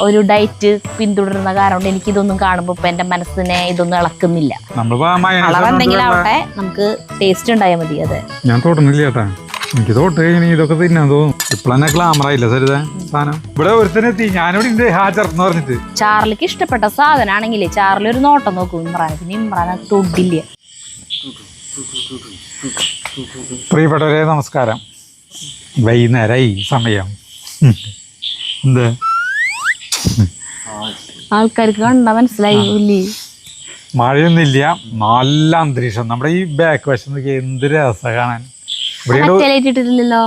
ഒരു ഡയറ്റ് പിന്തുടരുന്ന കാരണം എനിക്കിതൊന്നും കാണുമ്പോൾ ഇപ്പൊ എന്റെ മനസ്സിനെ ഇതൊന്നും ഇളക്കുന്നില്ല. കളർ എന്തെങ്കിലും ആവട്ടെ, നമുക്ക് ടേസ്റ്റ് ഉണ്ടായാൽ മതി. അതെ, ഞാൻ തൊടുന്നില്ല ചേട്ടാ, എനിക്ക് തൊട്ട് കഴിഞ്ഞ ഇതൊക്കെ തിന്നാൻ തോന്നും. ഇപ്പഴന്നെ ഗ്ലാമർ ആയില്ല സരിത സാധനം. ഇവിടെ ഒരുത്തനെത്തി, ഞാനിവിടെ ഉണ്ട് ഹാജർ എന്ന് പറഞ്ഞിട്ട്. ചാർലിക്ക് ഇഷ്ടപ്പെട്ട സാധനമാണെങ്കിലേ ചാർലി ഒരു നോട്ടം നോക്കും ഇമ്രാൻ. പിന്നെ ഇമ്രാൻ അത് തൊടില്ല. പ്രിയപ്പെട്ടവരെ നമസ്കാരം. വൈകുന്നേരമായി സമയം. എന്താ ആൾക്കാർക്ക് കണ്ടാ മനസ്സിലായില്ലേ? മഴയൊന്നുമില്ല, നല്ല അന്തരീക്ഷം. നമ്മുടെ ഈ ബാക്ക് വശം നോക്കി എന്ത് രസം കാണാൻ. ഇട്ടിട്ടില്ലല്ലോ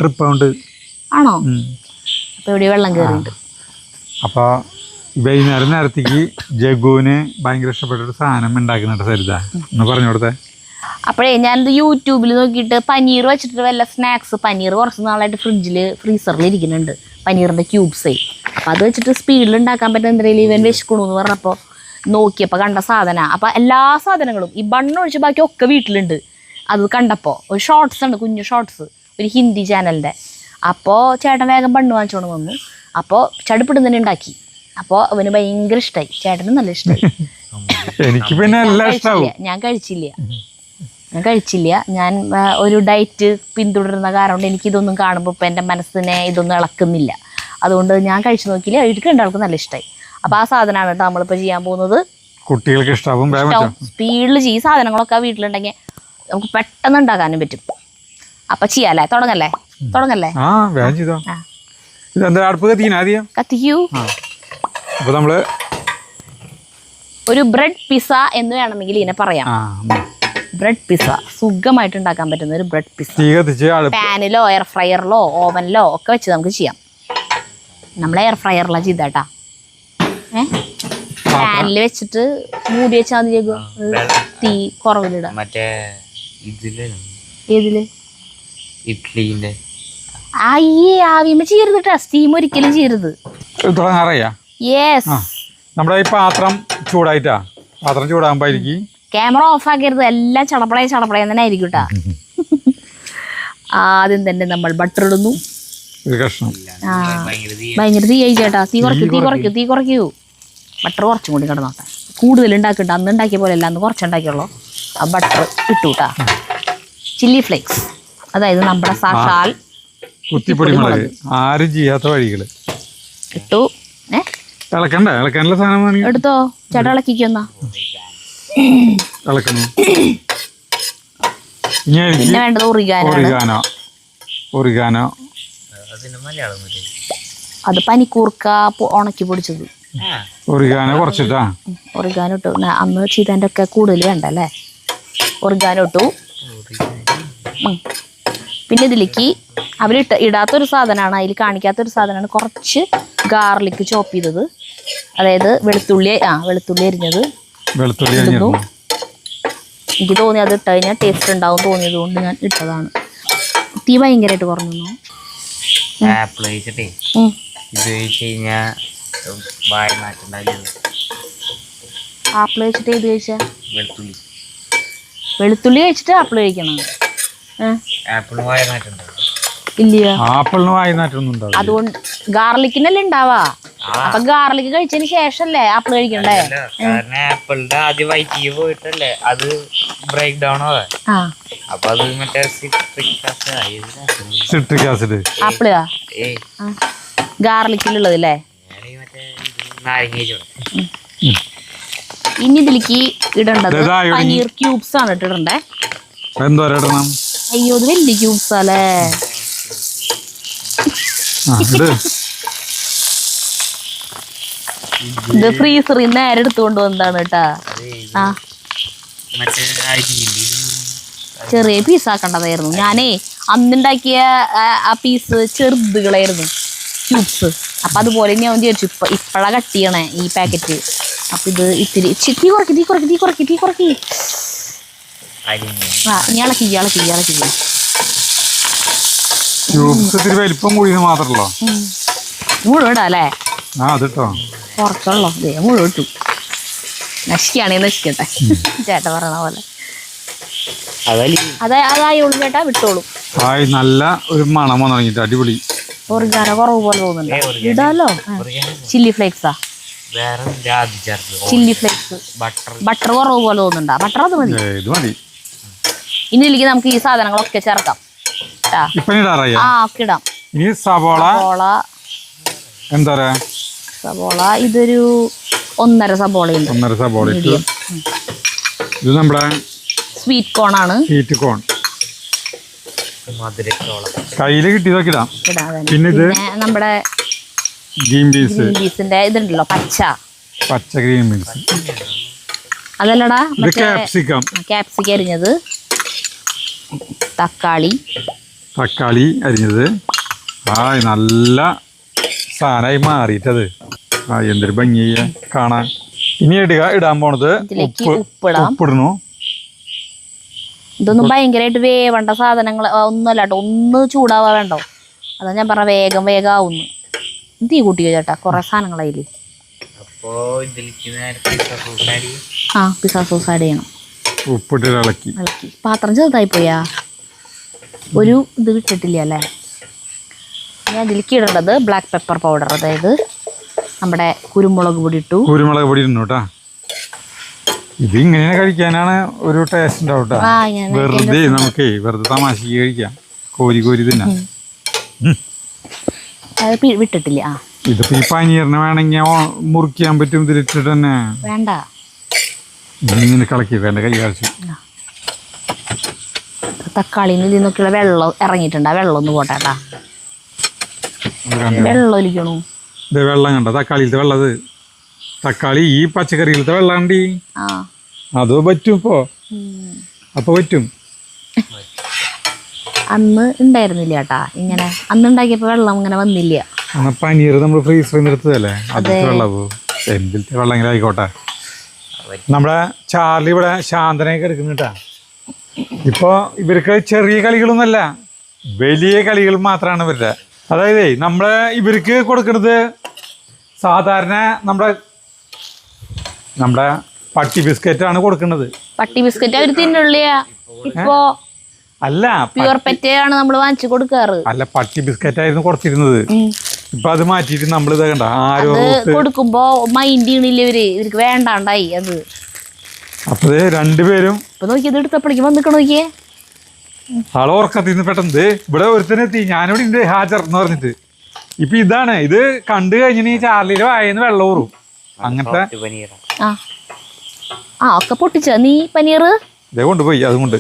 ട്രിപ്പ് ഉണ്ട് ആണോ? അപ്പൊ ഇവിടെ വെള്ളം കയറിണ്ട്. അപ്പൊ വൈകുന്നേരം നേരത്തേക്ക് ജഗുവിന് ഭയങ്കര ഇഷ്ടപ്പെട്ട ഒരു സാധനം ഉണ്ടാക്കുന്നുണ്ട് സരിത, എന്ന് പറഞ്ഞു കൊടുത്തേ. അപ്പോഴേ ഞാനിത് യൂട്യൂബിൽ നോക്കിയിട്ട് പനീർ വെച്ചിട്ട് വല്ല സ്നാക്സ്. പനീർ കുറച്ച് നാളായിട്ട് ഫ്രീസറിൽ ഇരിക്കുന്നുണ്ട്, പനീറിന്റെ ക്യൂബ്സേ. അപ്പം അത് വെച്ചിട്ട് സ്പീഡിൽ ഉണ്ടാക്കാൻ പറ്റുന്ന എന്തെങ്കിലും ഇവൻ വിശക്കണു എന്ന് പറഞ്ഞപ്പോൾ നോക്കിയപ്പോൾ കണ്ട സാധനമാണ്. അപ്പം എല്ലാ സാധനങ്ങളും ഈ ബണ്ണൊഴിച്ച് ബാക്കി ഒക്കെ വീട്ടിലുണ്ട്. അത് കണ്ടപ്പോൾ ഒരു ഷോർട്സ് ഉണ്ട്, കുഞ്ഞു ഷോർട്സ്, ഒരു ഹിന്ദി ചാനലിൻ്റെ. അപ്പോൾ ചേട്ടൻ വേഗം ബണ്ണ് വാങ്ങിച്ചോണ്ട് വന്നു. അപ്പോൾ ചടുപ്പിടുന്നതിന് ഉണ്ടാക്കി. അപ്പോൾ അവന് ഭയങ്കര ഇഷ്ടമായി, ചേട്ടനും നല്ല ഇഷ്ടമായി. എനിക്ക് പിന്നെ ഞാൻ കഴിച്ചില്ല. ഞാൻ ഒരു ഡയറ്റ് പിന്തുടരുന്ന കാരണം എനിക്കിതൊന്നും കാണുമ്പോൾ ഇപ്പം എൻ്റെ മനസ്സിനെ ഇതൊന്നും ഇളക്കുന്നില്ല. അതുകൊണ്ട് ഞാൻ കഴിച്ചു നോക്കിയില്ല. അവർക്ക് രണ്ടാൾക്കും നല്ല ഇഷ്ടമായി. അപ്പോൾ ആ സാധനമാണ് കേട്ടോ നമ്മളിപ്പോൾ ചെയ്യാൻ പോകുന്നത്. കുട്ടികൾക്ക് ഇഷ്ടമാവും. സ്പീഡിൽ ഈ സാധനങ്ങളൊക്കെ വീട്ടിലുണ്ടെങ്കിൽ നമുക്ക് പെട്ടെന്ന് ഉണ്ടാക്കാനും പറ്റും. അപ്പം ചെയ്യാല്ലേ? തുടങ്ങല്ലേ? കത്തിക്കൂ. അപ്പോൾ നമ്മൾ ഒരു ബ്രെഡ് പിസ്സ എന്ന് വേണമെങ്കിൽ ഇതിനെ പറയാം. ബ്രെഡ് പിസ്സ സുഖമായിട്ട് ഉണ്ടാക്കാൻ പറ്റുന്ന ഒരു ബ്രെഡ് പിസ്സ. പാനിലോ എയർ ഫ്രയറിലോ ഓവനിലോ ഒക്കെ വെച്ച് നമുക്ക് ചെയ്യാം. നമ്മൾ എയർ ഫ്രയറിലാണ് ചെയ്തേട്ടാ. പാനിൽ വെച്ചിട്ട് മൂടി വെച്ചാൽ മതി. തീ കുറവിലിടാം. ഏതില്? അയ്യേ, ആവിമ ചെയ്യരുത് കേട്ടാ. സ്റ്റീം ഒരിക്കലും ചെയ്യരുത്. യെസ്. നമ്മുടെ ഈ പാത്രം ചൂടായിട്ടാ, പാത്രം ചൂടാകുമ്പോ ക്യാമറ ഓഫ് ആക്കരുത്. എല്ലാം ചടപ്പടയെ തന്നെ ആയിരിക്കും കേട്ടാ. ആദ്യം തന്നെ നമ്മൾ ബട്ടർ ഇടുന്നു. ഭയങ്കര തീ ആയി ചേട്ടാ. തീ കുറയ്ക്കൂ. ബട്ടർ കുറച്ചും കൂടി കിടന്നോട്ടെ. കൂടുതൽ ഉണ്ടാക്കിട്ട് അന്ന് ഉണ്ടാക്കിയ പോലെ അല്ല, അന്ന് കുറച്ചുണ്ടാക്കിയുള്ളൂ. ആ ബട്ടർ ഇട്ടു കേട്ടാ. ചില്ലി ഫ്ലേക്സ്, അതായത് നമ്മുടെ സാക്ഷാൽ കുത്തിപ്പൊടിമുളക്. ആരും ചെയ്യാത്ത വഴികള് ഇട്ടു. ഇളക്കാനുള്ള സാധനം എടുത്തോ ചേട്ടാ, ഇളക്കിക്കൊന്നാ. പിന്നെ വേണ്ടത് ഒറിഗാനോ. അത് പനിക്കൂർക്ക ഉണക്കി പൊടിച്ചത്. ഒറിഗാനോ കുറച്ചിട്ടാ. ഒറിഗാനോ ഇട്ടു. അന്ന് ചെയ്തതിൻ്റെ ഒക്കെ കൂടുതൽ വേണ്ടല്ലേ. ഒറിഗാനോ ഇട്ടു. പിന്നെ ഇതിലേക്ക് ഇടാത്തൊരു സാധനമാണ്, അതിൽ കാണിക്കാത്തൊരു സാധനമാണ്, കുറച്ച് ഗാർലിക് ചോപ്പ് ചെയ്തത്. അതായത് വെളുത്തുള്ളി അരിഞ്ഞത്. എനിക്ക് തോന്നി അത് ഇട്ട് കഴിഞ്ഞാൽ ടേസ്റ്റ് ഉണ്ടാവും തോന്നിയത് കൊണ്ട് ഞാൻ ഇട്ടതാണ്. തീ ഭയങ്കരമായിട്ട് കുറഞ്ഞു. ആപ്പിൾ കഴിച്ചിട്ട് ഏത് കഴിച്ചാ? വെളുത്തുള്ളി കഴിച്ചിട്ട് ആപ്പിൾ കഴിക്കണം. ഇല്ലയോ? അതുകൊണ്ട് ഗാർലിക്കിനല്ലേ ഉണ്ടാവാ. അപ്പൊ ഗാർലിക് കഴിച്ചതിന് ശേഷല്ലേ ആപ്പിൾ കഴിക്കണ്ടേ? ആപ്പിളിന്റെ ആദ്യം വൈറ്റിക്ക് പോയിട്ടല്ലേ അത് ബ്രേക്ക് ഡൗൺ ആവാ. അപ്പൊ അത് മറ്റേ സിട്രിക് ആസിഡ്. ആപ്പിളാ ഗാർലിക്കിലുള്ളത് അല്ലേ? ഇനി ഇതിലേക്ക് ഇടേണ്ടത് പനീർ ക്യൂബ്സ് ആണ് ഇട്ടിടണ്ടേ. അയ്യോ, ഇത് വലിയ ക്യൂബ്സ് അല്ലേ. ഇത് ഫ്രീസറിൽ നേരെ എടുത്തുകൊണ്ട് വന്നതാണ് കേട്ടാ. ചെറിയ പീസ് ആക്കേണ്ടതായിരുന്നു. ഞാനേ അന്നുണ്ടാക്കിയ ആ പീസ് ചെറുതുകളായിരുന്നു, ക്യൂബ്സ്. അപ്പൊ അതുപോലെ ഞാൻ വിചാരിച്ചു ഇപ്പഴാ കട്ട് ചെയ്യണേ ഈ പാക്കറ്റ്. അപ്പൊ ഇത് ഇത്തിരി തീ കുറക്കി. ഇനി ഇളക്കി. മുഴുവൻ ഇടാ അല്ലേ? കുറച്ചുള്ളോ? മുഴുവൻ ഇട്ടു. നശിക്കുകയാണെങ്കിൽ നശിക്കട്ടെ, ചേട്ട പറയണ പോലെ. അതായുള്ളൂ ചേട്ടാ, വിട്ടോളൂ. നല്ല ഒരു മണം തുടങ്ങിട്ട് അടിപൊളി. ഒറിഗാനോ കുറവ് പോലെ തോന്നുന്നുണ്ട്. ഇടാലോ. ചില്ലി ഫ്ലേക്സാ, വേറെ ആദ്യം ചേർത്ത് ചില്ലി ഫ്ലേക്സ്. ബട്ടർ കുറവ് പോലെ തോന്നുന്നുണ്ടാ? ബട്ടർ അത് മതി. ഇത് മതി. ഇനി ഇതിലേക്ക് നമുക്ക് ഈ സാധനങ്ങളൊക്കെ ചേർക്കാം. ആ ഒക്കെ ഇടാം. ഇനി സവോള എന്താ പറയാ, സവോള ഇതൊരു 1.5 സവോളയുണ്ട്. 1.5 സവോള. ഇത് നമ്മുടെ സ്വീറ്റ് കോൺ ആണ്. സ്വീറ്റ് കോൺ മധുരത്തോളം കയ്യില് കിട്ടിയതൊക്കെ ഇടാം. പിന്നെ ഇത് നമ്മുടെ ഗ്രീൻ പീസിന്റെ ഇതുണ്ടല്ലോ, പച്ച ഗ്രീൻ പീസ്. അതല്ലടാ, ക്യാപ്സിക്കം അരിഞ്ഞത്, തക്കാളി അരിഞ്ഞത്. നല്ല സാധനമായി മാറിയിട്ടത്. എന്തൊരു ഭംഗിയ കാണാൻ. ഇനി ഇടാൻ പോണത് ഉപ്പിടണു. ഇതൊന്നും ഭയങ്കരമായിട്ട് വേവണ്ട സാധനങ്ങൾ ഒന്നുമല്ല കേട്ടോ. ഒന്ന് ചൂടാവാ വേണ്ടോ. അതാ ഞാൻ പറഞ്ഞ വേഗം ആവുന്നു. തീ കൂട്ടിയോ ചേട്ടാ, കുറെ സാധനങ്ങളായില്ലേ. പിസ്സ സോസ് ആഡ് ചെയ്യണം. ഉപ്പിട്ട് ഇളക്കി. പാത്രം ചെറുതായി പോയാ, ഒരു ഇത് വിട്ടിട്ടില്ല അല്ലേ. ഞാൻ ഇതിലേക്ക് ഇടേണ്ടത് ബ്ലാക്ക് പെപ്പർ പൗഡർ, അതായത് നമ്മുടെ കുരുമുളക് പൊടി ഇട്ടു. ഇടുന്നു കേട്ടാ. ഇത് ഇങ്ങനെ കഴിക്കാനാണ് ഒരു ടേസ്റ്റ് ഉണ്ടാവും കേട്ടോ. വെറുതെ നമുക്ക് വെറുതെ തമാശക്ക് കഴിക്കാം, കോരി തിന്നാം. വിട്ടിട്ടില്ല. ഇതിപ്പോ ഈ പനീറിന് വേണമെങ്കിൽ മുറിക്കാൻ പറ്റും. ഇതിലിട്ടിട്ട് തന്നെ വേണ്ട, ഇങ്ങനെ കളക്കി വേണ്ട, കൈ കാണിച്ചു. തക്കാളിയിൽ നിന്നൊക്കെയുള്ള വെള്ളം ഇറങ്ങിയിട്ടുണ്ട്. ആ വെള്ളം ഒന്ന് പോട്ടേട്ടാ. വെള്ളം ഒലിക്കണു. ഇത് വെള്ളം കണ്ട, തക്കാളിയിലത്തെ വെള്ളത്. തക്കാളി ഈ പച്ചക്കറിയിലത്തെ വെള്ളം ഉണ്ട്. അത് പറ്റും ഇപ്പോ. അപ്പൊ പറ്റും. അന്ന് ഉണ്ടായിരുന്നില്ല ചേട്ടാ ഇങ്ങനെ. അന്ന് ഉണ്ടാക്കിയപ്പോ വെള്ളം ഇങ്ങനെ വന്നില്ല. പനീർ നമ്മൾ ഫ്രീസറിൽ നിന്ന് എടുത്തതല്ലേ, അതിലത്തെ വെള്ളമോ എന്തിലത്തെ വെള്ളം ആയിക്കോട്ടെ. നമ്മുടെ ചാർലി ഇവിടെ ശാന്തനായി എടുക്കുന്നുട്ടാ. ഇപ്പൊ ഇവർക്ക് ചെറിയ കളികളൊന്നുമല്ല, വലിയ കളികൾ മാത്രമാണ് ഇവരുടെ. അതായത് ഇവർക്ക് കൊടുക്കുന്നത് സാധാരണ നമ്മുടെ പട്ടി ബിസ്ക്കറ്റ് ആണ് കൊടുക്കുന്നത്. പട്ടി ബിസ്ക്കറ്റ് അവർ തിന്നില്ല. ഇപ്പൊ അല്ല, പ്യൂർ പെറ്റ് ആണ് നമ്മൾ വാങ്ങിച്ചു കൊടുക്കാറ്. അല്ല, പട്ടി ബിസ്ക്കറ്റ് ആയിരുന്നു കൊടുത്തിരുന്നത്. ഇപ്പൊ അത് മാറ്റിട്ട് നമ്മൾ ഇത് കണ്ട ആരോ കൊടുക്കുമ്പോ മൈൻഡ് ചെയ്യണില്ല ഇവർക്ക് വേണ്ടാണ്ടായി അത്. അപ്പൊ രണ്ടുപേരും ഇപ്പൊ നോക്കിയത് എടുത്തപ്പോഴേക്കും വന്നിക്കണ നോക്കിയേ. ആളെ ഉറക്കത്തിന്ന് പെട്ടെന്ന് ഇവിടെ ഒരുത്തനെത്തി. ഞാനിവിടെ ഉണ്ട് ഹാജർ എന്ന് പറഞ്ഞിട്ട്. ഇപ്പൊ ഇതാണ്, ഇത് കണ്ടു കഴിഞ്ഞാൽ ഈ ചാർലിയില് വായന്ന് വെള്ളം ഊറും. അങ്ങനത്തെ ഒക്കെ പൊട്ടിച്ച നീ പനീർ ഇതേ കൊണ്ടുപോയി. അതുകൊണ്ട്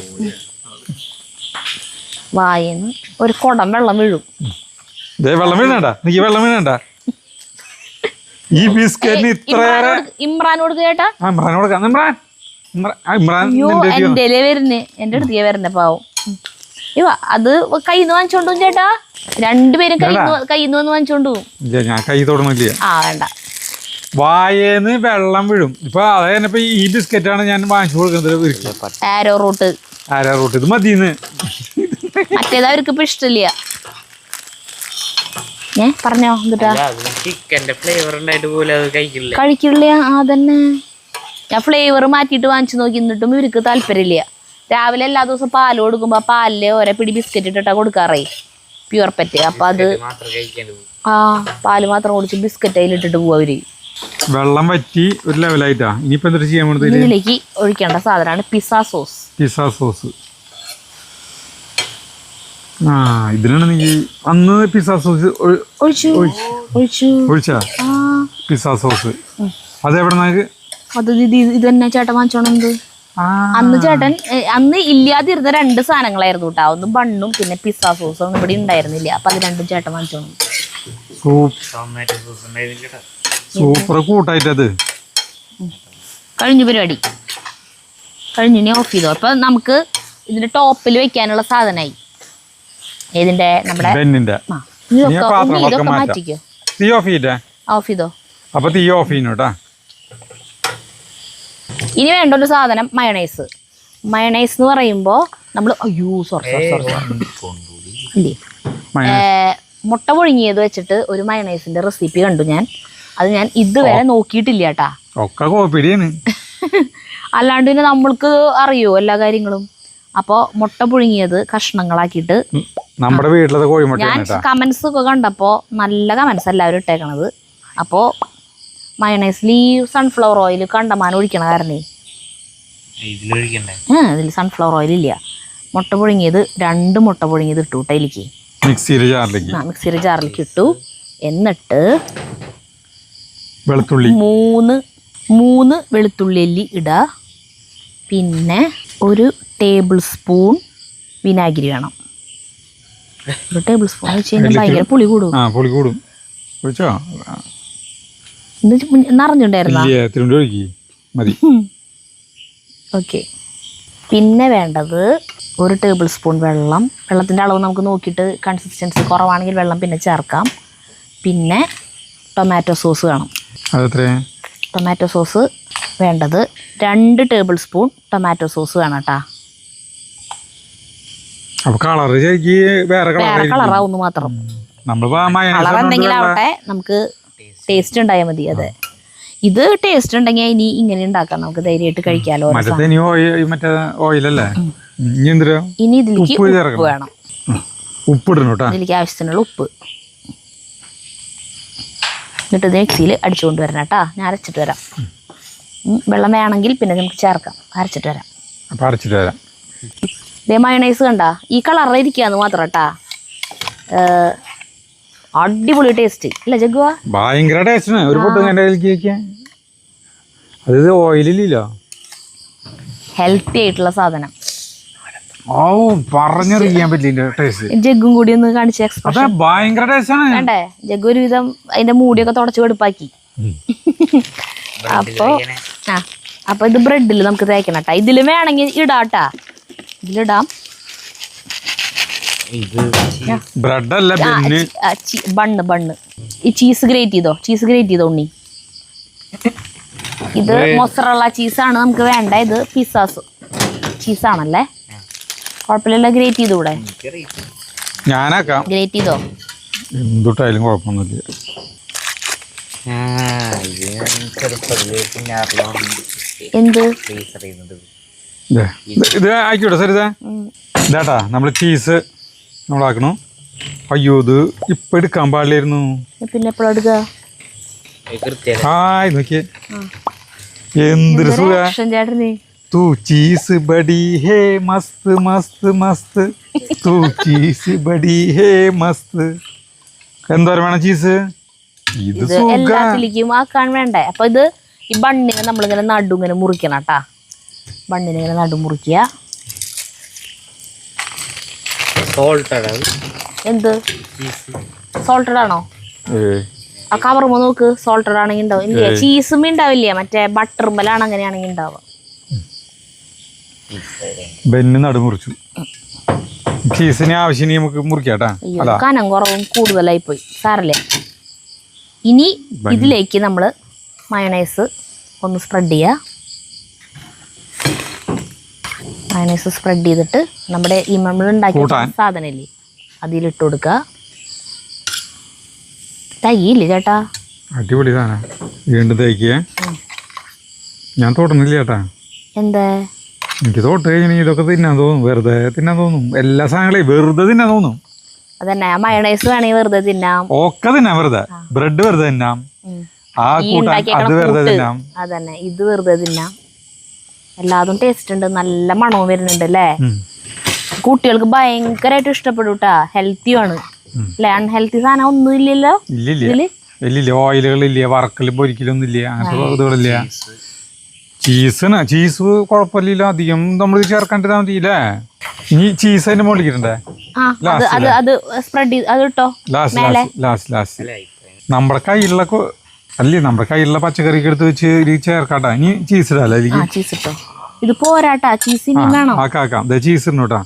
വായന്ന് ഒരു കുടം വെള്ളം വീഴും. വെള്ളം വീഴണ്ട, നീ വെള്ളം വീഴണ്ട. ഈ ബിസ്ക്കറ്റിന് ഇത്രയേറെ. ഇമ്രാനോട് കേട്ടാ, ഇമ്രാൻ എന്റെ വരുന്നേ, എന്റെ അടുത്തേക്ക് വരുന്നേ പാവം. അത് കയ്യിന്ന് വാങ്ങിച്ചോണ്ടു ചേട്ടാ. രണ്ടുപേരും കയ്യിന്ന് വന്ന് വാങ്ങിച്ചോണ്ടു. ഞാൻ കൈ തൊടണില്ല. വേണ്ട, വായേന്ന് വെള്ളം വീഴും. ഇപ്പൊ അതായത് ഈ ബിസ്ക്കറ്റാണ് ഞാൻ വാങ്ങിച്ചു കൊടുക്കുന്നത്. ആരോ റൂട്ട് ഇത് മതിന്ന്. മറ്റേത് അവർക്ക് ഇപ്പൊ ഇഷ്ടമില്ല. പറഞ്ഞോ എന്നിട്ടാ ചിക്കന്റെ ഫ്ലേവർ ഉണ്ടായിട്ട് പോലും അത് കഴിക്കില്ല. അതന്നെ ഞാൻ ഫ്ലേവർ മാറ്റിയിട്ട് വാങ്ങിച്ചു നോക്കി, എന്നിട്ടും ഇവർക്ക് താല്പര്യമില്ല. രാവിലെ എല്ലാ ദിവസവും പാല് കൊടുക്കുമ്പോ പാലില് ഓരോ പിടി ബിസ്ക്കറ്റ് ഇട്ടിട്ടാ കൊടുക്കാറേ, പ്യൂർ പെറ്റ്. അപ്പൊ അത് പാല് മാത്രം കുടിച്ച് ബിസ്ക്കറ്റ് അതിലിട്ടിട്ട് പോവാ അവര്. വെള്ളം വറ്റി ഒരു ലെവലായിട്ടാ. ഇനിയിപ്പോ എന്താ ചെയ്യാൻ പോണത്? ഇതിലേക്ക് ഒഴിക്കേണ്ട സാധനമാണ് പിസ്സ സോസ്. ഇതിനാണ് നീ അന്ന് പിസ്സ സോസ് ഒഴിച്ചാ? പിസ്സ സോസ് അതെവിടെ? അത് ഇത് തന്നെ ചേട്ടൻ വാങ്ങിച്ചോണത്. അന്ന് ചേട്ടൻ അന്ന് ഇല്ലാതിരുന്ന 2 സാധനങ്ങളായിരുന്നു കേട്ടോ. ഒന്ന് ബണ്ണും പിന്നെ പിസ്സ സോസും ഒന്നും ഇവിടെ ഉണ്ടായിരുന്നില്ല. അപ്പൊ അത് രണ്ടും ചേട്ടൻ വാങ്ങിച്ചോണം. സൂപ്പർ കൂട്ടായിട്ടത്. കഴിഞ്ഞു പരിപാടി കഴിഞ്ഞു. ഇനി ഓഫ് ചെയ്തോ. അപ്പൊ നമുക്ക് ഇതിന്റെ ടോപ്പിൽ വെക്കാനുള്ള സാധനമായി. ഇതിന്റെ നമ്മുടെ മാറ്റിക്കോ. ഓഫ് ചെയ്തോ. അപ്പൊ തീ ഓഫ് ചെയ്യുന്നു. ഇനി വേണ്ട ഒരു സാധനം മയണൈസ്. എന്ന് പറയുമ്പോ നമ്മള് മുട്ട പുഴുങ്ങിയത് വെച്ചിട്ട് ഒരു മയണൈസിന്റെ റെസിപ്പി കണ്ടു ഞാൻ. അത് ഞാൻ ഇതുവരെ നോക്കിയിട്ടില്ല കേട്ടാ. അല്ലാണ്ട് പിന്നെ നമ്മൾക്ക് അറിയോ എല്ലാ കാര്യങ്ങളും. അപ്പോൾ മുട്ട പുഴുങ്ങിയത് കഷ്ണങ്ങളാക്കിയിട്ട് നമ്മുടെ വീട്ടിലത് ഞാൻ കോഴിമുട്ടയാണ് കേട്ടോ. കമൻസ് ഒക്കെ കണ്ടപ്പോൾ നല്ല കമൻസ് എല്ലാവരും ഇട്ടേക്കണത്. അപ്പോൾ മയണൈസിൽ ഈ സൺഫ്ലവർ ഓയിൽ കണ്ടമാനം ഒഴിക്കണ കാരണേ ഇതിലൊഴിക്കണ്ടേ? ഇതിൽ സൺഫ്ലവർ ഓയിൽ ഇല്ല. മുട്ട പുഴുങ്ങിയത് 2 മുട്ട പുഴുങ്ങിയത് ഇട്ടു അതിലേക്ക്, മിക്സിയുടെ ജാറിലേക്ക് മിക്സിയുടെ ജാറിലേക്ക് ഇട്ടു. എന്നിട്ട് വെളുത്തുള്ളി 3 വെളുത്തുള്ളി അല്ലി ഇടുക. പിന്നെ 1 ടേബിൾ സ്പൂൺ വിനാഗിരി വേണം. 1 ടേബിൾ സ്പൂൺ വെച്ച് കഴിഞ്ഞാൽ ഭയങ്കര പുളി കൂടും. പുളി കൂടും. ഒഴിച്ചോ? നിറഞ്ഞിട്ടുണ്ടായിരുന്ന മതി. ഓക്കെ. പിന്നെ വേണ്ടത് 1 ടേബിൾ സ്പൂൺ വെള്ളം. വെള്ളത്തിൻ്റെ അളവ് നമുക്ക് നോക്കിയിട്ട് കൺസിസ്റ്റൻസി കുറവാണെങ്കിൽ വെള്ളം പിന്നെ ചേർക്കാം. പിന്നെ ടൊമാറ്റോ സോസ് വേണം. ടൊമാറ്റോ സോസ് വേണ്ടത് 2 ടേബിൾ സ്പൂൺ ടൊമാറ്റോ സോസ് വേണം കേട്ടോ. വേറെ കളറാവുന്നു മാത്രം. കളർ എന്തെങ്കിലും ആവട്ടെ, നമുക്ക് ടേസ്റ്റ് ഉണ്ടായാൽ മതി. അതെ, ഇത് ടേസ്റ്റ് ഉണ്ടെങ്കിൽ ഇനി ഇങ്ങനെ ഉണ്ടാക്കാം, നമുക്ക് ധൈര്യമായിട്ട് കഴിക്കാലോ. ഇനി ഇതിലേക്ക് ഉപ്പ് വേണം. ഇതിലേക്ക് ആവശ്യത്തിനുള്ള ഉപ്പ്. എന്നിട്ട് ഇത് മിക്സിയിൽ അടിച്ചുകൊണ്ട് വരണം കേട്ടോ. ഞാൻ അരച്ചിട്ട് വരാം. വെള്ളം വേണമെങ്കിൽ പിന്നെ നമുക്ക് ചേർക്കാം. അരച്ചിട്ട് വരാം. ഇതേ മയണൈസ് കണ്ട ഈ കളറിൽ ഇരിക്കാന്ന് മാത്രം കേട്ടാ. അടിപൊളി ടേസ്റ്റ് അല്ല ജഗ്ഗുവാ? ഭയങ്കര ടേസ്റ്റ്. ഒരു ഓയിലില്ലോ, ഹെൽത്തി ആയിട്ടുള്ള സാധനം. പറഞ്ഞറിയാൻ പറ്റില്ല ടേസ്റ്റ്. ജഗ്ഗും കൂടി ഒന്ന് കാണിച്ച എക്സ്പ്രഷൻ ഭയങ്കര ടേസ്റ്റ് ആണ്. വേണ്ടേ? ജഗ്ഗു ഒരുവിധം അതിന്റെ മൂടിയൊക്കെ തുടച്ച് വെടുപ്പാക്കി. അപ്പൊ ഇത് ബ്രെഡിൽ നമുക്ക് തേക്കണം കേട്ടാ. ഇതില് വേണമെങ്കിൽ ഇടാട്ടാ, ഇതിലിടാം. ബണ്ണ് ഈ ചീസ് ഗ്രേറ്റ് ചെയ്തോ ഉണ്ണി. ഇത് മൊസറല്ല ചീസാണ് നമുക്ക് വേണ്ട. ഇത് പിസ്സാസ് ചീസാണല്ലേ, കുഴപ്പമില്ല. ഗ്രേറ്റ് ചെയ്തൂടെ? ഗ്രേറ്റ് ചെയ്തോ? എന്തുട്ടായാലും കുഴപ്പമൊന്നുമില്ല. എന്ത് ഇത് ആയിക്കോട്ടെ സാർ. ഇതാട്ടാ നമ്മള് ചീസ് നമ്മളാക്കണു. അയ്യോ, ഇത് ഇപ്പൊ എടുക്കാൻ പാടില്ലായിരുന്നു. പിന്നെ എപ്പോഴും എടുക്കുക? ഹായ് നോക്കിയേ, എന്തൊരു ചേട്ടന്. तू चीज बड़ी है मस्त मस्त मस्त तू चीज बड़ी है मस्त. എന്തോരം വേണം ചീസ്? ഇത് എല്ലാത്തിലേക്കും ആക്കാൻ വേണ്ടേ? അപ്പൊ ഇത് ഈ ബണ്ണിനെ നമ്മളിങ്ങനെ നടുങ്ങനെ മുറിക്കണം കേട്ടാ. ബണ്ണിനെ ഇങ്ങനെ നടു മുറിക്കുക. എന്ത് സോൾട്ടഡ് ആണോ? ആ കവറുമ്പോ നോക്ക്, സോൾട്ടഡ് ആണെങ്കിൽ ഉണ്ടാവും. ഇല്ല, ചീസും ഉണ്ടാവില്ല, മറ്റേ ബട്ടറുമ്പലാണ് അങ്ങനെയാണെങ്കിൽ ഉണ്ടാവുക. ബെന്ന് നടു മുറിച്ചു. ചീസിന് ആവശ്യം നമുക്ക് മുറിക്കാട്ടാ. കനം കുറവും കൂടുതലായി പോയി, സാരല്ല. ഇനി ഇതിലേക്ക് നമ്മൾ മയണൈസ് ഒന്ന് സ്പ്രെഡ് ചെയ്യുക. മയണൈസ് സ്പ്രെഡ് ചെയ്തിട്ട് നമ്മുടെ ഈ നമ്മൾ ഉണ്ടാക്കിയ സാധനമില്ലേ അതിലിട്ട് കൊടുക്കുക. തയ്യില്ലേ ചേട്ടാ? അടിപൊളി സാധനം. വീണ്ടും തയ്ക്കുക. ഞാൻ തൊടുന്നില്ല ചേട്ടാ. എന്താ? എനിക്ക് തൊട്ട് കഴിഞ്ഞാൽ ഇതൊക്കെ തിന്നാൻ തോന്നും, വെറുതെ തിന്നാൻ തോന്നും. എല്ലാ സാധനങ്ങളെയും വെറുതെ തിന്നാൻ തോന്നും. അതന്നെ, മയണൈസ് വേണമെങ്കിൽ വെറുതെ തിന്നാം, ഒക്കെ തിന്നാം. വെറുതെ ബ്രെഡ് വെറുതെ തിന്നാം, ആ കൂട്ടാൻ അത് വെറുതെ തിന്നാം. അതന്നെ, ഇത് വെറുതെ തിന്നാം. എല്ലാതും ടേസ്റ്റ് ഉണ്ട്, നല്ല മണവും വരുന്നുണ്ട് അല്ലേ? കുട്ടികൾക്ക് ഭയങ്കരമായിട്ട് ഇഷ്ടപ്പെടും കേട്ടാ. ഹെൽത്തിയാണ് അല്ലേ? അൺഹെൽത്തി സാധനം ഒന്നും ഇല്ലല്ലോ. ഇല്ലില്ല, ഓയിലുകളില്ല, വറക്കലും പൊരിക്കലൊന്നും ഇല്ല, അങ്ങനത്തെ ഇതുകളില്ല. ചീസ് കുഴപ്പമില്ല, അധികം നമ്മൾ ചേർക്കേണ്ടതാ മതിയില്ലേ? ഇനി ചീസ് അതിന്റെ മുകളിൽ ഇടണ്ടേ? ലാസ്റ്റ് നമ്മുടെ കയ്യിലുള്ള പച്ചക്കറിക്ക് എടുത്ത് വെച്ച് ചേർക്കാട്ടാ. ഇനി ചീസ് ഇടാല്ലേ? ഇത് പോരാട്ടാ, ചീസ് ആക്കാം. ചീസ് ഇടണോട്ടാ.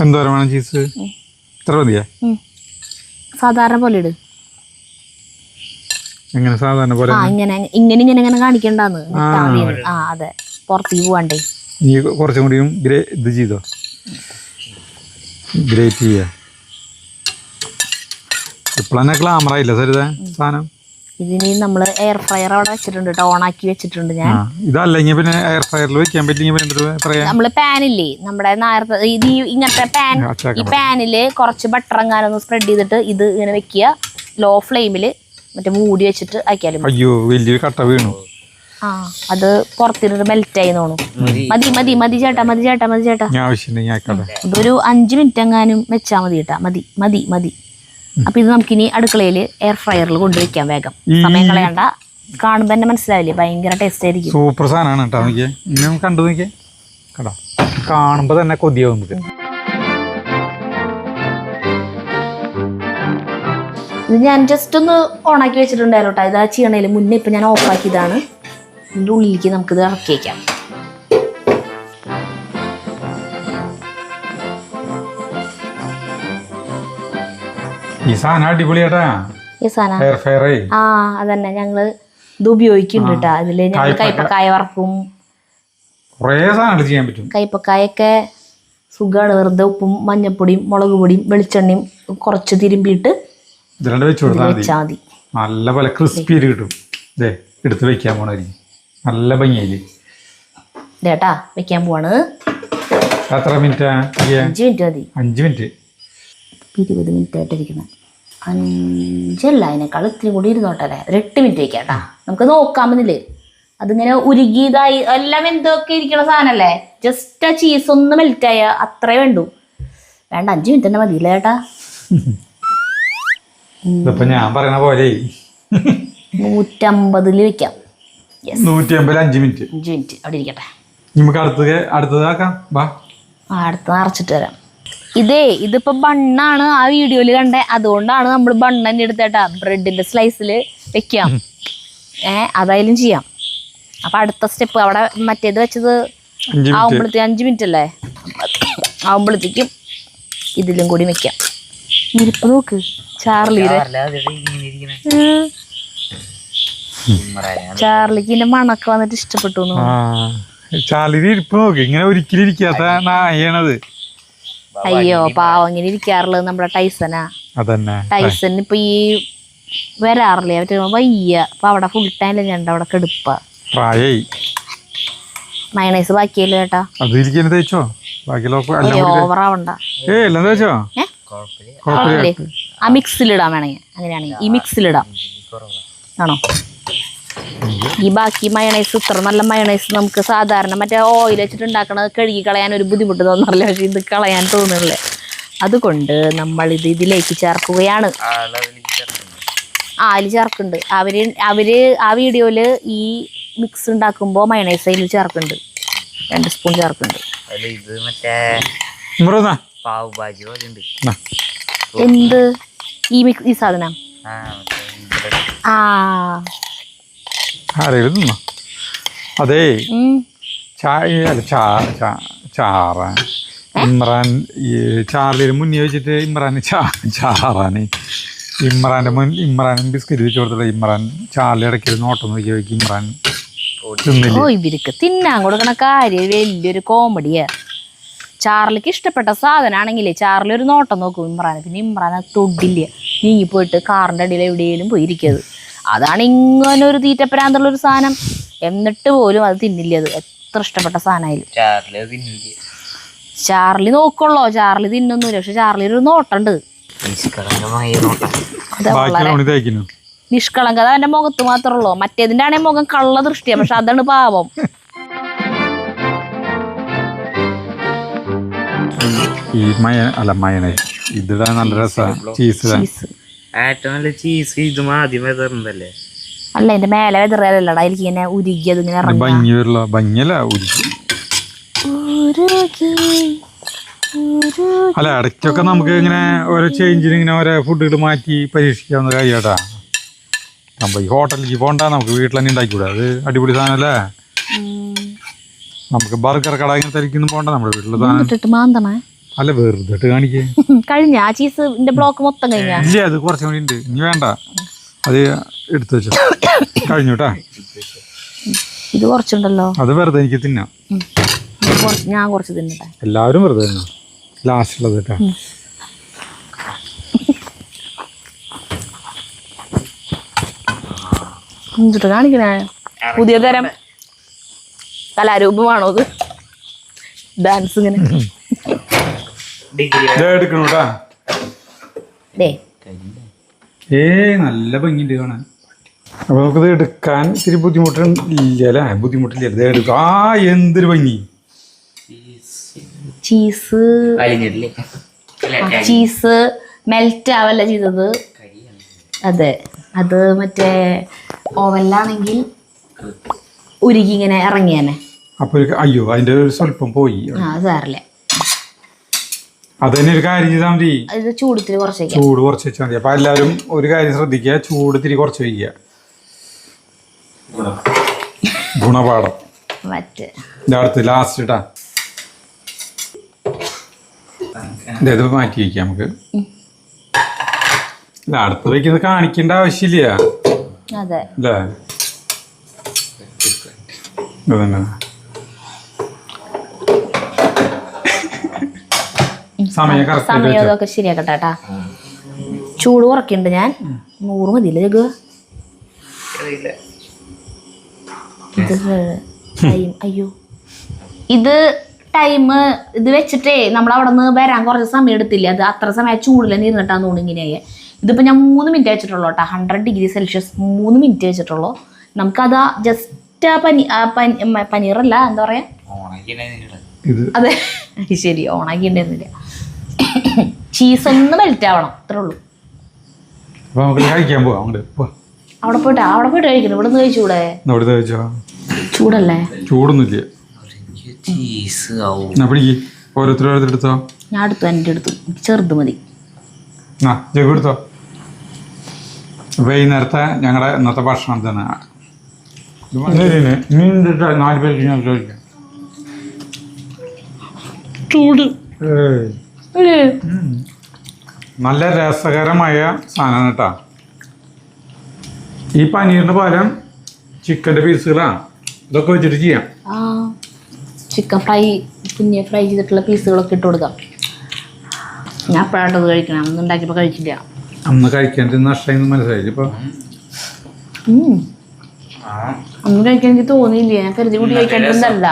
എന്തോരം വേണം ചീസ്? ഇത്ര മതിയാ? സാധാരണ പോലെ ഇട്. എങ്ങനെ സാധാരണ പോലെ? ഇങ്ങനെ കാണിക്കണ്ടെന്ന്. അതെ, പുറത്തേക്ക് പോവാണ്ടേ. നീ കുറച്ചും കൂടിയും ഇത് ചെയ്തോ, ഗ്രേറ്റ് ചെയ്യാ. ഇപ്പോഴെന്നെ ഗ്ലാമറായില്ല സരിത സാധനം? ഇതിന് നമ്മൾ എയർ ഫ്രയർ അവിടെ വെച്ചിട്ടുണ്ട് കേട്ടോ, ഓണാക്കി വെച്ചിട്ടുണ്ട് ഞാൻ. ഇതല്ലെങ്കിൽ പിന്നെ എയർ ഫ്രയറിൽ വെക്കാൻ പറ്റില്ലെങ്കിൽ നമ്മള് പാനില്ലേ നമ്മുടെ നേരത്തെ ഇത് ഇങ്ങനത്തെ പാൻ, ഈ പാനില് കുറച്ച് ബട്ടർ എങ്ങാനൊന്ന് സ്പ്രെഡ് ചെയ്തിട്ട് ഇത് ഇങ്ങനെ വെക്കുക, ലോ ഫ്ലെയിമില് മറ്റേ മൂടി വെച്ചിട്ട് ആക്കിയാലും. അയ്യോ വലിയൊരു കട്ട വീണു. അത് പുറത്തിട്ട് മെൽറ്റ് ആയി തോന്നും. മതി മതി മതി ചേട്ടാ, മതി ചേട്ടാ, മതി ചേട്ടാ. ഇതൊരു 5 മിനിറ്റ് എങ്ങാനും വെച്ചാ മതി കേട്ടാ, മതി മതി മതി. അപ്പൊ ഇത് നമുക്കിനി അടുക്കളയില് എയർ ഫ്രയറിൽ കൊണ്ടുവയ്ക്കാം വേഗം, സമയം കളയണ്ട. കാണുമ്പോ തന്നെ മനസ്സിലാവില്ലേ, ഭയങ്കര ടേസ്റ്റ് ആയിരിക്കും. സൂപ്പർ സാധനമാണ് കേട്ടോ. നോക്കിയേ, കണ്ടു നോക്കിയേ, കേട്ടോ, കാണുമ്പോ തന്നെ കൊതിയാവും നമുക്ക്. ഇത് ഞാൻ ജസ്റ്റ് ഒന്ന് ഓണാക്കി വെച്ചിട്ടുണ്ടായിരുന്നു കേട്ടോ. ഇതാ ചെയ്യണേല് മുന്നേ ഇപ്പൊ ഞാൻ ഓഫാക്കിയതാണ്. ഇതിൻ്റെ ഉള്ളിലേക്ക് നമുക്കിത് ഇറക്കി വയ്ക്കാം. ഈ സാധനം അടിപൊളിയാട്ടാ, ഈ സാധനം. അതന്നെ ഞങ്ങള് ഇത് ഉപയോഗിക്കുന്നുണ്ട് കേട്ടോ. അതില് ഞങ്ങൾ കൈപ്പക്കായ വറക്കും, ചെയ്യാൻ പറ്റും. കൈപ്പക്കായൊക്കെ സുഖമാണ്. വെറുതെ ഉപ്പും മഞ്ഞപ്പൊടിയും മുളക് പൊടിയും വെളിച്ചെണ്ണയും കുറച്ച് തിരുമ്പിയിട്ട് വെച്ചാൽ മതി. നല്ല പോലെ ക്രിസ്പി കിട്ടും. എടുത്ത് വെക്കാൻ പോണായിരിക്കും, നല്ല ഭംഗിയായി. ഇതേട്ടാ വെക്കാൻ പോവാണ്. എത്ര മിനിറ്റ്? 5 മിനിറ്റ് മതി. 5 മിനിറ്റ് 20 മിനിറ്റ് ആയിട്ടിരിക്കണം. 5 അല്ല, അതിനേക്കാൾ ഇത്തിരി കൂടി ഇരുന്നോട്ടെ. ഒരു 8 മിനിറ്റ് വയ്ക്കാട്ടാ, നമുക്ക് നോക്കാമെന്നില്ലേ. അതിങ്ങനെ ഉരുകിയതായി എല്ലാം എന്തൊക്കെ ഇരിക്കണ സാധനല്ലേ. ജസ്റ്റ് ആ ചീസ് ഒന്ന് മെൽറ്റായ അത്രേ വേണ്ടു. വേണ്ട, 5 മിനിറ്റ് തന്നെ മതിയില്ല ചേട്ടാ. ഞാൻ പറയണ പോലെ 150 വെക്കാം. 150 5 മിനിറ്റ്. 5 മിനിറ്റ് അവിടെ ഇരിക്കട്ടെ. നമുക്ക് അടുത്തതാക്കാം. അടുത്ത് നിറച്ചിട്ട് വരാം. ഇതിപ്പോ ബണ്ണാണ് ആ വീഡിയോയില് കണ്ടേ, അതുകൊണ്ടാണ് നമ്മൾ ബണ്ണന്നെ എടുത്തേട്ടാ. ബ്രെഡിന്റെ സ്ലൈസില് വെക്കാം. അതായാലും ചെയ്യാം. അപ്പൊ അടുത്ത സ്റ്റെപ്പ് അവിടെ മറ്റേത് വെച്ചത് ആവുമ്പോഴത്തേക്ക് 5 മിനിറ്റ് അല്ലേ, ആവുമ്പോഴത്തേക്കും ഇതിലും കൂടി വെക്കാം. ഇരിപ്പ് നോക്ക് ചാർലിക്ക് ഇതിന്റെ മണക്ക് വന്നിട്ട് ഇഷ്ടപ്പെട്ടു. ചാർലിയുടെ ഇരിപ്പ് നോക്ക്, ഇങ്ങനെ ഒരിക്കലും ഇരിക്കാത്ത നായണത്. അയ്യോ പാവം, ഇങ്ങനെ ഇരിക്കാറുള്ളത് നമ്മുടെ ടൈസനാ. ടൈസൺ ഇപ്പൊ ഈ വരാറില്ലേ, മറ്റേ വയ്യ. അപ്പൊ അവിടെ ഫുൾ ടൈം ഞണ്ട് അവിടെ കെടുപ്പ. മയണൈസ് ബാക്കിയല്ലേ ചേട്ടാ, തേച്ചോ. ഓവറാവണ്ട. ആ മിക്സിലിടാൻ വേണമെങ്കിൽ, അങ്ങനെയാണെങ്കിൽ ഈ മിക്സിലിടാം. ആണോ? ഈ ബാക്കി മയണൈസ്, ഇത്ര നല്ല മയണൈസ് നമുക്ക് സാധാരണ മറ്റേ ഓയിൽ വെച്ചിട്ട് ഉണ്ടാക്കണത് കഴുകി കളയാൻ ഒരു ബുദ്ധിമുട്ട് തോന്നാറില്ല. പക്ഷെ ഇത് കളയാൻ തോന്നുന്നില്ലേ, അതുകൊണ്ട് നമ്മൾ ഇതിലേക്ക് ചേർക്കുകയാണ്. അതിൽ ചേർക്കുന്നുണ്ട് അവര് ആ വീഡിയോയില് ഈ മിക്സ് ഉണ്ടാക്കുമ്പോ മയണൈസ് അതിൽ ചേർക്കുന്നുണ്ട്. 2 സ്പൂൺ ചേർക്കുന്നുണ്ട്. എന്ത് ഈ സാധനം? അതെ, ഇമ്രാൻ ചാർലിന് മുന്നേ വെച്ചിട്ട് ഇമ്രാന് ചാറാണ്. ഇമ്രാൻ ബിസ്ക്കറ്റ് വെച്ച് കൊടുത്തിട്ട് ഇമ്രാൻ ചാർലി ഇടയ്ക്ക് നോട്ടം നോക്കി നോക്കി ഇമ്രാൻ തിന്നില്ല. ഇവർക്ക് തിന്നാൻ കൊടുക്കണ കാര്യം വലിയൊരു കോമഡിയാ. ചാർലിക്ക് ഇഷ്ടപ്പെട്ട സാധനമാണെങ്കിലേ ചാർലി ഒരു നോട്ടം നോക്കും ഇമ്രാന്. പിന്നെ ഇമ്രാൻ അത് തൊടില്ല, നീങ്ങിപ്പോയിട്ട് കാറിൻ്റെ അടിയിൽ എവിടെയെങ്കിലും പോയിരിക്കുന്നത്. അതാണ് ഇങ്ങനെ ഒരു തീറ്റപ്പരാന്തുള്ളൊരു സാധനം. എന്നിട്ട് പോലും അത് തിന്നില്ല. അത് എത്ര ഇഷ്ടപ്പെട്ട സാധനമായാലും ചാർലി നോക്കുള്ളോ. ചാർലി തിന്നൊന്നുമില്ല, പക്ഷെ ചാർലി ഒരു നോട്ടുണ്ട്. നിഷ്കളങ്കത അവന്റെ മുഖത്ത് മാത്രമേ ഉള്ളൂ. മറ്റേതിന്റെ ആണെങ്കിൽ മുഖം കള്ള ദൃഷ്ടിയാണ്, പക്ഷെ അതാണ് പാവം. ഈ മയണൈസ് ഇതിടാൻ നല്ല രസമാണ്. ചീസ് അല്ല, എന്റെ മേലെ വെതറിയാലല്ലടാ, എനിക്ക് ഇങ്ങനെ ഉരുകിയത് ഇങ്ങനെ ഭംഗിയല്ല ഉരുകി. അല്ല, ഇടയ്ക്കൊക്കെ നമുക്ക് ഇങ്ങനെ ഓരോ ചേഞ്ചിന് ഇങ്ങനെ ഓരോ ഫുഡുകൾ മാറ്റി പരീക്ഷിക്കാവുന്ന കാര്യമാട്ടാ. നമ്മൾ ഈ ഹോട്ടലിലേക്ക് പോകണ്ട, നമുക്ക് വീട്ടിൽ തന്നെ ഉണ്ടാക്കിക്കൂടാ. അത് അടിപൊളി സാധനമല്ലേ. നമുക്ക് ബർഗർ കട ഇങ്ങനെ തിരിക്കുന്നു പോകണ്ട, നമ്മുടെ വീട്ടിൽ സാധനം. അല്ല, വെറുതെ കാണിക്കേ. കഴിഞ്ഞ ആ ചീസിന്റെ ബ്ലോക്ക് മൊത്തം കഴിഞ്ഞാ? ഇല്ല, അത് കുറച്ചും കൂടി ഉണ്ട്. ഇനി വേണ്ട, അത് എടുത്തു വെച്ചോ. കഴിഞ്ഞു കേട്ടാ. ഇത് കുറച്ചുണ്ടല്ലോ, അത് വെറുതെ എനിക്ക് തിന്നാം. ഞാൻ കുറച്ച് തിന്നട്ടെ. എല്ലാവരും വെറുതെ തിന്നാം. ലാസ്റ്റ് ഉള്ളത് കേട്ടാ. എന്നിട്ട് കാണിക്കണേ പുതിയ തരം കലാരൂപമാണോ അത്? ഡാൻസ് ഇങ്ങനെ ഡിഗ്രി എടുക്കണോട്ടാ. ഡേ നല്ല ഭംഗിയുണ്ട് കാണാൻ. അപ്പൊ നമുക്കിത് എടുക്കാൻ ഇത്തിരി ബുദ്ധിമുട്ടില്ല അല്ലേ? ബുദ്ധിമുട്ടില്ല. ഇത് എടുക്കാം. എന്തൊരു ഭംഗി. ചീസ് ചീസ് മെൽറ്റ് ആവല്ല ചെയ്തത്. അതെ, അത് മറ്റേ ഓവനിലാണെങ്കിൽ ഉരുകി ഇങ്ങനെ ഇറങ്ങിയാനെ. അപ്പൊ അയ്യോ അതിന്റെ ഒരു സ്വല്പം പോയി. സാറില്ല, അത് തന്നെ ഒരു കാര്യം ചെയ്താൽ മതി. ഇത് ചൂടത്തിരി കുറച്ച് ചൂട് കുറച്ച് വെച്ചാൽ മതി. അപ്പൊ എല്ലാവരും ഒരു കാര്യം ശ്രദ്ധിക്കുക, ചൂട് തിരി കുറച്ച് വയ്ക്കുക. ഗുണപാഠം മറ്റേ അടുത്ത് ലാസ്റ്റ് ഇട്ടാ ഇത് മാറ്റി വയ്ക്കാം നമുക്ക്. അടുത്ത് വയ്ക്കുന്നത് കാണിക്കേണ്ട ആവശ്യമില്ല അതെ അല്ലേ? അതന്നെ സമയം സമയമൊക്കെ ശരിയാക്കട്ടെ. ചൂട് കുറയ്ക്കുന്നുണ്ട് ഞാൻ. 100 മതിയില്ല ജഗ്. ഇത് ടൈം അയ്യോ ഇത് ടൈം ഇത് വെച്ചിട്ടേ നമ്മളവിടെ നിന്ന് വരാൻ കുറച്ച് സമയം എടുത്തില്ല. അത് അത്ര സമയം ചൂടിൽ തന്നെ ഇരുന്നിട്ടാന്ന് തോന്നുന്നു ഇങ്ങനെയായി. ഇതിപ്പോൾ ഞാൻ 3 മിനിറ്റ് വെച്ചിട്ടുള്ളൂ കേട്ടോ. 100 ഡിഗ്രി സെൽഷ്യസ് 3 മിനിറ്റ് വെച്ചിട്ടുള്ളൂ. നമുക്കത് ജസ്റ്റ് പനീറല്ല എന്താ പറയാ, അതെ ശരി ഓണാക്കി ഉണ്ടായിരുന്നില്ല. ചീസ് ഒന്ന് മെൽറ്റ് ആവണം, അത്രേ ഉള്ളൂ. അവിടെ പോയിട്ട് കഴിക്കണം. ഇവിടെ നിന്ന് കഴിച്ചൂടെ? ചൂടല്ലേ? ചൂടൊന്നുമില്ല. ഓരോരുത്തരെടുത്തോ. ഞാൻ എടുത്തു, എൻ്റെ എടുത്തു. ചെറുത് മതി. എടുത്തോ. വൈകുന്നേരത്തെ ഞങ്ങളുടെ ഇന്നത്തെ ഭക്ഷണം തന്നെ. 4 പേർക്ക് ഞാൻ ചോദിക്കാം. ചൂട് നല്ല രസകരമായ സാധനമാണ് കേട്ടോ. ഈ പനീറിന് പകരം ചിക്കൻ്റെ പീസുകളാണ്. ഇതൊക്കെ വെച്ചിട്ട് ചെയ്യാം. ചിക്കൻ ഫ്രൈ കുഞ്ഞെ ഫ്രൈ ചെയ്തിട്ടുള്ള പീസുകളൊക്കെ ഇട്ട് കൊടുക്കാം. ഞാൻ അപ്പോഴാട്ടത് കഴിക്കണം. അന്ന് ഉണ്ടാക്കിയപ്പോൾ കഴിച്ചില്ല. അന്ന് കഴിക്കാൻ നഷ്ടമായി മനസ്സിലായില്ല. ഇപ്പൊ അന്ന് കഴിക്കാൻ എനിക്ക് തോന്നിയില്ല. ഞാൻ കരുതി കൂടി കഴിക്കേണ്ടതല്ല.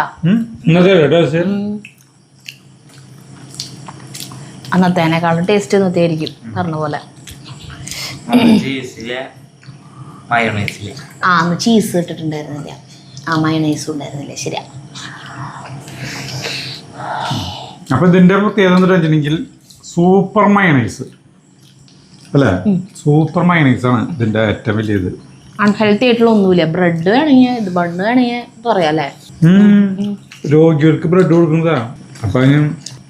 അന്നത്തേനേക്കാളും ടേസ്റ്റ് ഇന്നത്തെ ആയിരിക്കും പറഞ്ഞ പോലെ. അന്ന് ചീസ് ഇട്ടിട്ടുണ്ടായിരുന്നില്ല. മയോണൈസും ഉണ്ടായിരുന്നില്ല. ശരിയാ. അപ്പൊ ഇതിന്റെ പ്രത്യേകത എന്ന് വെച്ചിട്ടുണ്ടെങ്കിൽ സൂപ്പർ മയോണൈസ് അല്ലേ? സൂപ്പർ മയോണൈസ് ആണ് ഇതിന്റെ ഏറ്റവും വലിയത്. അൺഹെൽത്തി ആയിട്ടുള്ള ഒന്നുമില്ല. ബ്രെഡ് വേണമെങ്കിൽ ഇത് ബണ്ണ് വേണമെങ്കിൽ പറയാം അല്ലേ? രോഗികൾക്ക് ബ്രെഡ് കൊടുക്കുന്നതാ. അപ്പൊ അതിന്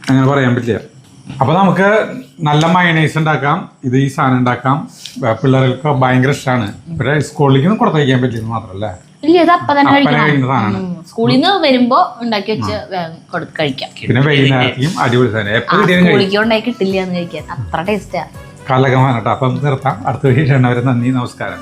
അങ്ങനെ പറയാൻ പറ്റില്ല. അപ്പൊ നമുക്ക് നല്ല മയോണൈസ് ഉണ്ടാക്കാം. ഇത് ഈ സാധനം ഉണ്ടാക്കാം. പിള്ളേർക്ക് ഭയങ്കര ഇഷ്ടമാണ്. പിന്നെ സ്കൂളിലേക്ക് കൊടുത്തയക്കാൻ പറ്റില്ല മാത്രമല്ല. ഇല്ല, ഇത് അപ്പം തന്നെ കഴിക്കണം. സ്കൂളിൽ നിന്ന് വരുമ്പോ ഉണ്ടാക്കി വെച്ച് കഴിക്കാം. പിന്നെ വൈകുന്നേരത്തേക്കും അടിപൊളി സാധനം. സ്കൂളിലേക്ക് ഉണ്ടാക്കി കിട്ടില്ല എന്ന് കഴിക്കാൻ. അത്ര ടേസ്റ്റാ. കലകമാണ് കേട്ടോ. അപ്പം നിർത്താം. അടുത്ത വീഡിയോ നന്ദി, നമസ്കാരം.